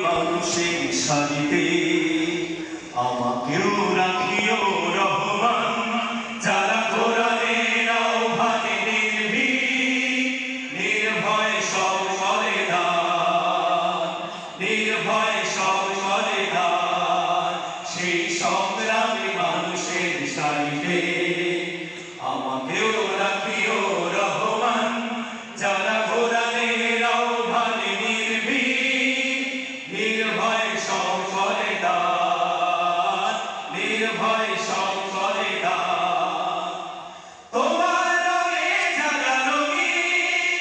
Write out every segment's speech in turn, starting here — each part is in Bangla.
মানুষের সারিতে আমাকেও রাখিও রহমান, যারা কোরআনের আহ্বানে নির্ভয় সব করে দান, নির্ভয় সব করে দান। সেই সংগ্রামী মানুষের সারিতে আমাকেও রাখিও রহমান, যারা কোরআনের আহ্বানে নির্ভয় সব করে দান, নির্ভয় সব করে দান। তোমার রঙে যারা রঙিন,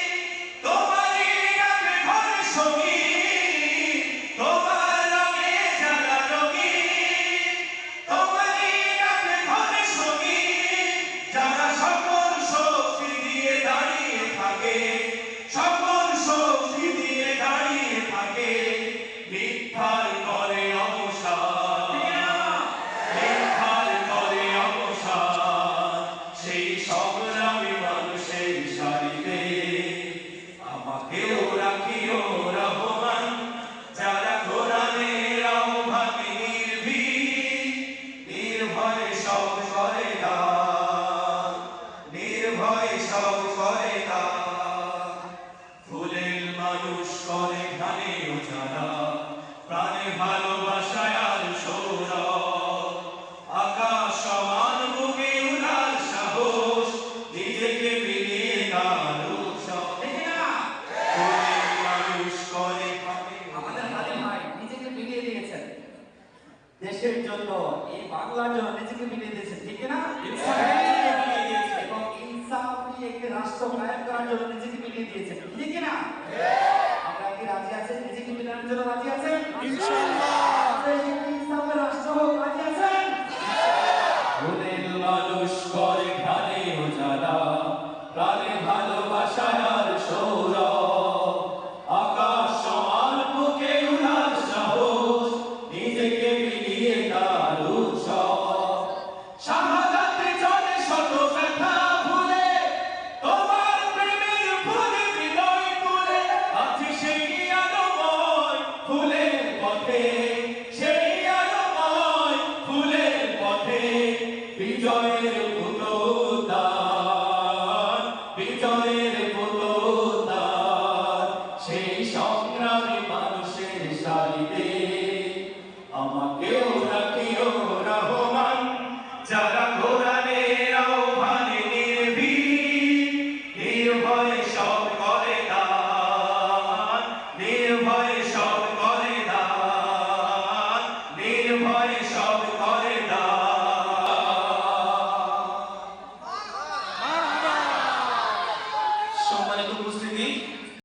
তোমারই ডাকে ঘর সঙ্গীন। তোমার রঙে যারা রঙিন, তোমারই ডাকে ঘর সঙ্গীন। যারা সকল শক্তি দিয়ে দাঁড়িয়ে থাকে, সকল শক্তি দিয়ে দাঁড়িয়ে থাকে, মিথ্যার করে অবসান, মিথ্যার করে অবসান। সেই সংগ্রামী মানুষের সারিতে আমাকেও রাখিও রহমান, যারা কোরআনের আহ্বানে নির্ভয় সব করে দান, নির্ভয় সব করে দান। ফুলের মানুষ করে ঘানে যারা, প্রাণে ভালোবাসায় আর সৌরভ। আকাশ সমান বুকে উড়ার সাহস, নিজেকে বিলিয়ে তার উৎসব। ফুলের মানুষ করে আমাদের হালিম ভাই নিজেকে বিলিয়ে দিয়েছেন দেশের জন্য, এই বাংলার জন্য নিজেকে বিলিয়ে দিয়েছেন, ঠিক না? এবং ইনসাফি একটি রাষ্ট্র কায়েম করার জন্য নিজেকে বিলিয়ে দিয়েছেন, ঠিক না? আমরা কি রাজি আছেন? নিজেকে বিলিয়ে জন্য রাজি আছেন? ইনশাআল্লাহ। ইনসাফের রাষ্ট্র হোক, রাজি আছেন? ফুলের মানুষ করে ঘানে যারা, প্রাণে ভালোবাসায় আর সৌরভ। আকাশ সমান বুকে উড়ার সাহস, নিজেকে বিলিয়ে তার উৎসব। শাহাদাতে চলে শত ব্যথা ভুলে, তোমার প্রেমের ফুলে হৃদয় তুলে। আছে সেই আলোময় ফুলের পথে, সেই আলোময় ফুলের পথে। বিজয়ের পুতদান, বিজয়ের পুতদান। সেই সংগ্রামী মানুষের সারিতে আমাকেও রাখিও রহমান, যারা কোরআনের আহ্বানে নির্ভয় সব করে দান, নির্ভয় সব করে দান, নির্ভয় সব করে দান। সম্মানিত উপস্থিতি,